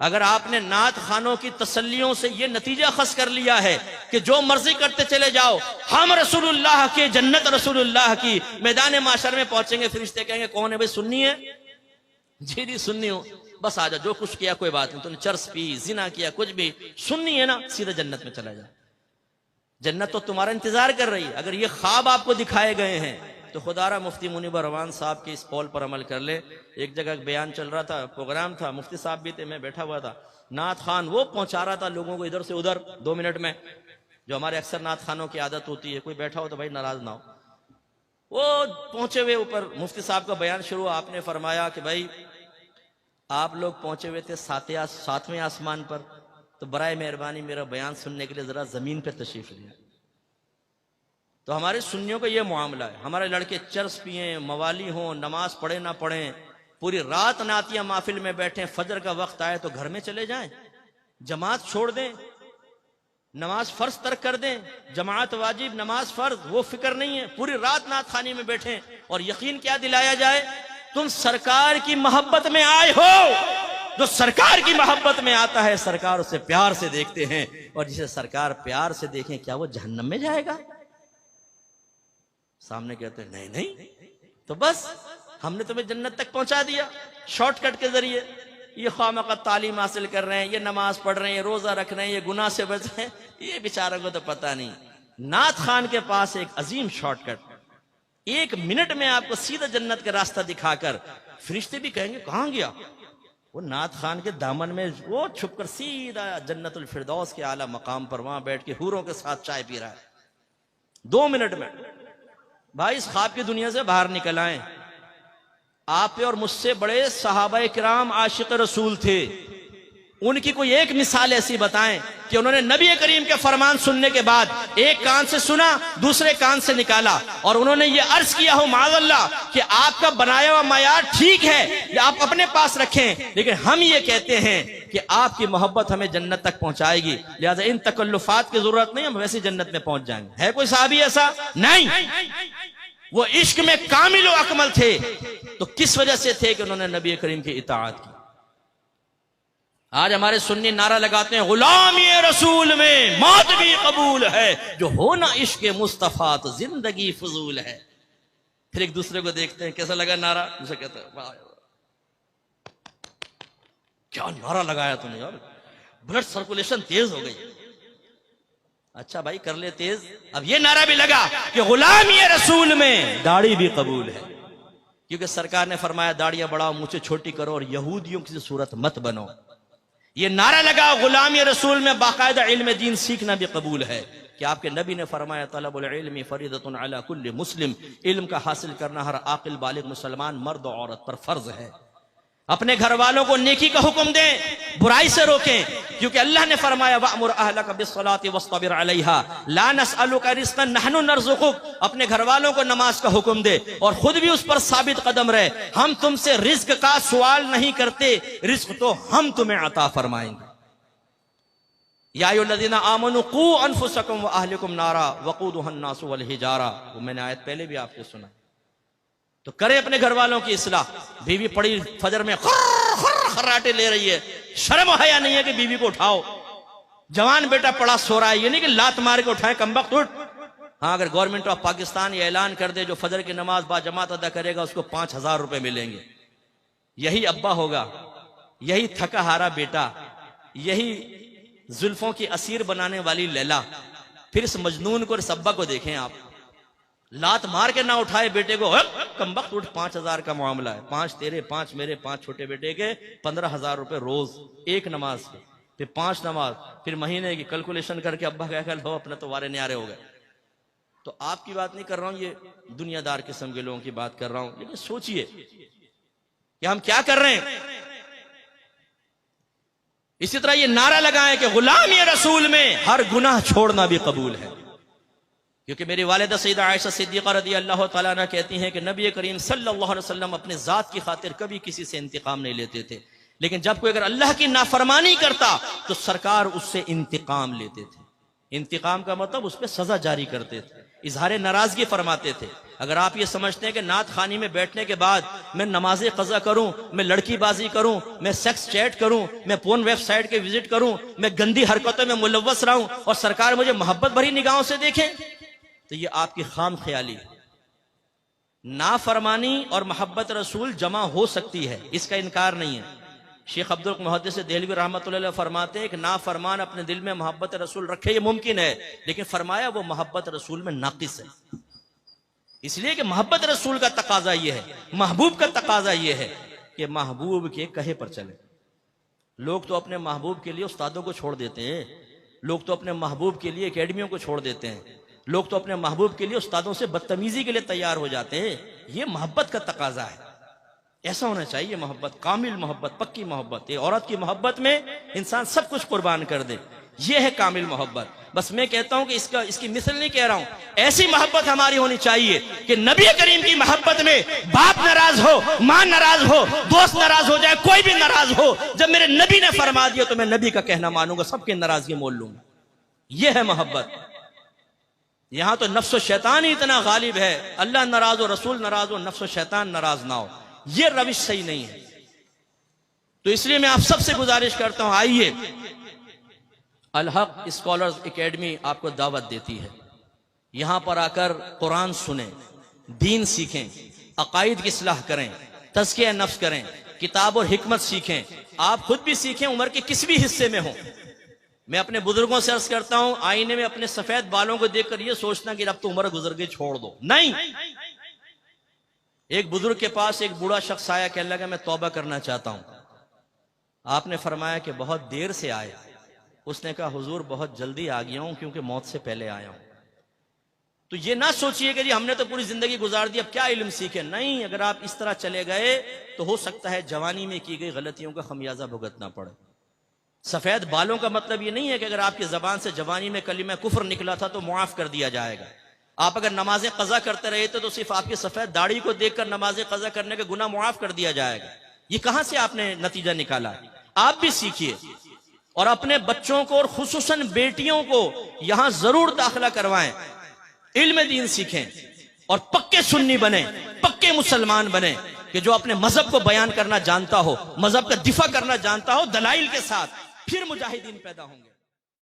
अगर आपने नात खानों की तसल्लियों से यह नतीजा खस कर लिया है कि जो मर्जी करते चले जाओ, हम रसूलुल्लाह के, जन्नत रसूलुल्लाह की, मैदान माशर में पहुंचेंगे, फरिश्ते कहेंगे कौन है भाई, सुन्नी है? जी जी सुन्नी हो, बस आ जा, जो कुछ किया कोई बात नहीं, तूने चर्स पी, जिना किया, कुछ भी, सुन्नी है ना, सीधा जन्नत में चला जा। जन्नत तो तुम्हारा इंतजार कर रही है। अगर ये ख्वाब आपको दिखाए गए हैं तो खुदारा मुफ्ती मुनीबर रवान साहब के इस कौल पर अमल कर ले। एक जगह बयान चल रहा था, प्रोग्राम था, मुफ्ती साहब भी थे, मैं बैठा हुआ था, नात खान वो पहुंचा रहा था लोगों को इधर से उधर 2 मिनट में, जो हमारे अक्सर नात खानों की आदत होती है, कोई बैठा हो तो भाई नाराज ना हो। वो पहुंचे हुए ऊपर मुफ्ती साहब का बयान शुरू, आपने फरमाया कि भाई आप लोग पहुंचे हुए थे 7वें आसमान पर, तो बराए मेहरबानी मेरा बयान सुनने के लिए जरा जमीन पर तशरीफ लिया। तो हमारे सुन्नियों का ये मामला है, हमारे लड़के चर्स पिए, मवाली हों, नमाज पढ़े ना पढ़ें, पूरी रात नातिया महफिल में बैठे, फजर का वक्त आए तो घर में चले जाएं, जमात छोड़ दें, नमाज फर्ज तर्क कर दें, जमात वाजिब नमाज फर्ज, वो फिक्र नहीं है, पूरी रात नात खानी में बैठे, और यकीन क्या दिलाया जाए, तुम सरकार की मोहब्बत में आए हो। जो सरकार की मोहब्बत में आता है सरकार उसे प्यार से देखते हैं, और जिसे सरकार प्यार से देखें क्या वो जहन्नम में जाएगा? सामने कहते हैं नहीं नहीं, तो बस हमने तुम्हें जन्नत तक पहुंचा दिया शॉर्टकट के जरिए। ये खामखा तालीम हासिल कर रहे हैं, ये नमाज पढ़ रहे हैं, ये रोजा रख रहे हैं, ये गुनाह से बच रहे हैं, ये बेचारों को तो पता नहीं। नात खान के पास एक अजीम शॉर्टकट, 1 मिनट में आपको सीधा जन्नत का रास्ता दिखाकर, फरिश्ते भी कहेंगे कहां गया वो, नात खान के दामन में वो छुपकर सीधा जन्नतुल फिरदौस के आला मकाम पर वहां बैठ के हूरों के साथ चाय पी रहा है 2 मिनट में। भाई इस ख्वाब की दुनिया से बाहर निकल आए। आप पे और मुझसे बड़े सहाबा किराम आशिक रसूल थे, उनकी कोई एक मिसाल ऐसी बताएं कि उन्होंने नबी करीम के फरमान सुनने के बाद एक कान से सुना, दूसरे कान से निकाला, और उन्होंने ये अर्ज किया हो माज़अल्लाह कि आपका बनाया हुआ मयार ठीक है, आप अपने पास रखें, लेकिन हम ये कहते हैं कि आपकी मोहब्बत हमें जन्नत तक पहुंचाएगी, लिहाजा इन तकल्लुफात की जरूरत नहीं, हम वैसे जन्नत में पहुंच जाएंगे। है कोई साहबी ऐसा? नहीं। वो इश्क में कामिल व अकमल थे, तो किस वजह से थे कि उन्होंने नबी करीम की इताअत की। आज हमारे सुन्नी नारा लगाते हैं गुलामी रसूल में मौत भी कबूल है, जो होना इश्क मुस्तफा तो जिंदगी फजूल है। फिर एक दूसरे को देखते हैं कैसा लगा नारा, दूसरा कहता है वाह क्या नारा लगाया तुमने यार, ब्लड सर्कुलेशन तेज हो गई। अच्छा भाई कर ले तेज। अब ये नारा भी लगा कि गुलामी रसूल में दाढ़ी भी कबूल है, क्योंकि सरकार ने फरमाया दाढ़ियां बढ़ाओ, मुझे छोटी करो, और यहूदियों की सूरत मत बनो। ये नारा लगा गुलामी रसूल में बाकायदा इल्म दीन सीखना भी कबूल है, कि आपके नबी ने फरमाया तलबुल इल्मी फरीदतुन अला कुल्ली मुस्लिम, इल्म का हासिल करना हर आकिल बालिग मुसलमान मर्द और औरत पर फर्ज है। अपने घर वालों को नेकी का हुक्म दें, बुराई से रोकें, क्योंकि अल्लाह ने फरमाया वअमुर अहलका बिस्सलाति वस्तबिर अलैहा ला नसअलुका रिज़्क़न नहनु नरज़ुकुक। अपने घर वालों को नमाज का हुक्म दे और खुद भी उस पर साबित कदम रहे। हम तुमसे रिज्क का सवाल नहीं करते, रिज्क तो हम तुम्हें अता फरमाएंगे। या अय्युहल्लज़ीना आमनू क़ू अनफुसकुम व अहलिकुम नारा वक़ूदुहा अन्नासु वल हिजारा, वो मैंने आयत पहले भी आपको सुना। तो करे अपने घर वालों की इस्लाह। बीवी पड़ी फजर में खर्राटे ले रही है, शर्म हया नहीं है कि बीवी को उठाओ। जवान बेटा पड़ा सो रहा है, ये नहीं कि लात मार के उठाए कमबख्त उठ। हाँ, अगर गवर्नमेंट ऑफ पाकिस्तान ये ऐलान कर दे जो फजर की नमाज बाजमात अदा करेगा उसको 5000 रुपए मिलेंगे, यही अब्बा होगा, यही थका हारा बेटा, यही जुल्फों की असीर बनाने वाली लैला। फिर इस मजनून को, इस अब्बा को देखें आप, लात मार के ना उठाए बेटे को, कमबख्त उठ, 5000 का मामला है, 5 तेरे 5 मेरे 5 छोटे बेटे के 15,000 रुपए रोज एक नमाज के, फिर 5 नमाज, फिर महीने की कैलकुलेशन करके अब्बा कह लो अपने तो वारे न्यारे हो गए। तो आपकी बात नहीं कर रहा हूं, ये दुनियादार किस्म के लोगों की बात कर रहा हूं। लेकिन सोचिए कि हम क्या कर रहे हैं। इसी तरह ये नारा लगाएं कि गुलामी रसूल में हर गुनाह छोड़ना भी कबूल है, क्योंकि मेरी वालिदा सैयदा आयशा सिद्दीक़ा रज़ी अल्लाह तआला अन्हा कहती हैं कि नबी करीम सल्लल्लाहु अलैहि वसल्लम अपने जात की खातिर कभी किसी से इंतकाम नहीं लेते थे, लेकिन जब कोई अगर अल्लाह की नाफरमानी करता तो सरकार उससे इंतकाम लेते थे। इंतकाम का मतलब उस पर सजा जारी करते थे। इजहार नाराजगी फरमाते थे। अगर आप ये समझते हैं कि नात खानी में बैठने के बाद मैं नमाज़े कज़ा करूं, मैं लड़कीबाजी करूं, मैं सेक्स चैट करूं, मैं पोर्न वेबसाइट के विजिट करूं, मैं गंदी हरकतों में मुलव्वस रहूं और सरकार मुझे मोहब्बत भरी निगाहों से देखें, तो ये आपकी खाम ख्याली है। नाफरमानी और मोहब्बत रसूल जमा हो सकती है, इसका इनकार नहीं है। शेख अब्दुल मुहद्दिस देहलवी रहमतुल्लाह अलैह फरमाते हैं कि नाफरमान अपने दिल में मोहब्बत रसूल रखे ये मुमकिन है, लेकिन फरमाया वो मोहब्बत रसूल में नाकिस है। इसलिए कि मोहब्बत रसूल का तकाजा ये है, महबूब का तकाजा ये है कि महबूब के कहे पर चले। लोग तो अपने महबूब के लिए उस्तादों को छोड़ देते हैं, लोग तो अपने महबूब के लिए एकेडमियों को छोड़ देते हैं, लोग तो अपने महबूब के लिए उस्तादों से बदतमीजी के लिए तैयार हो जाते हैं। ये मोहब्बत का तकाजा है, ऐसा होना चाहिए मोहब्बत, कामिल मोहब्बत, पक्की मोहब्बत। औरत की मोहब्बत में इंसान सब कुछ कुर्बान कर दे, ये है कामिल मोहब्बत। बस मैं कहता हूं कि इसकी मिसल नहीं कह रहा हूं, ऐसी मोहब्बत हमारी होनी चाहिए कि नबी करीम की मोहब्बत में बाप नाराज हो, मां नाराज हो, दोस्त नाराज हो जाए, कोई भी नाराज हो, जब मेरे नबी ने फरमा दिया तो मैं नबी का कहना मानूंगा, सबकी नाराजगी मोल लूंगा। यह है मोहब्बत। यहां तो नफ्स शैतान ही इतना गालिब है, अल्लाह नाराज हो, रसूल नाराज हो, नफ्स शैतान नाराज ना हो, यह रविश सही नहीं है। तो इसलिए मैं आप सबसे गुजारिश करता हूं, आइए, अल हक स्कॉलर्स एकेडमी आपको दावत देती है, यहां पर आकर कुरान सुने, दीन सीखें, अकायद की इस्लाह करें, तज़किया नफ्स करें, किताब और हिकमत सीखें, आप खुद भी सीखें, उम्र के किसी भी हिस्से में हो। मैं अपने बुजुर्गों से अर्ज करता हूं, आईने में अपने सफेद बालों को देखकर यह सोचना कि अब तो उम्र गुजर गई, छोड़ दो, नहीं। एक बुजुर्ग के पास एक बूढ़ा शख्स आया, कहने लगा मैं तौबा करना चाहता हूं। आपने फरमाया कि बहुत देर से आए। उसने कहा हुजूर बहुत जल्दी आ गया हूं क्योंकि मौत से पहले आया हूं। तो ये ना सोचिए कि जी हमने तो पूरी जिंदगी गुजार दी, अब क्या इल्म सीखे, नहीं। अगर आप इस तरह चले गए तो हो सकता है जवानी में की गई गलतियों का खमियाजा भुगतना पड़े। सफेद बालों का मतलब ये नहीं है कि अगर आपकी जबान से जवानी में कलीमा कुफ्र निकला था तो मुआफ कर दिया जाएगा। आप अगर नमाजें कज़ा करते रहे थे तो सिर्फ आपकी सफेद दाढ़ी को देखकर नमाजें कज़ा करने के गुनाह मुआफ कर दिया जाएगा। ये कहां से आपने नतीजा निकाला? आप भी सीखिए और अपने बच्चों को और खुसूसन बेटियों को यहां जरूर दाखिला करवाएं, इल्म दीन सीखें और पक्के सुन्नी बने, पक्के मुसलमान बने कि जो अपने मजहब को बयान करना जानता हो, मजहब का दिफा करना जानता हो दलाइल के साथ, फिर मुजाहिदीन पैदा होंगे।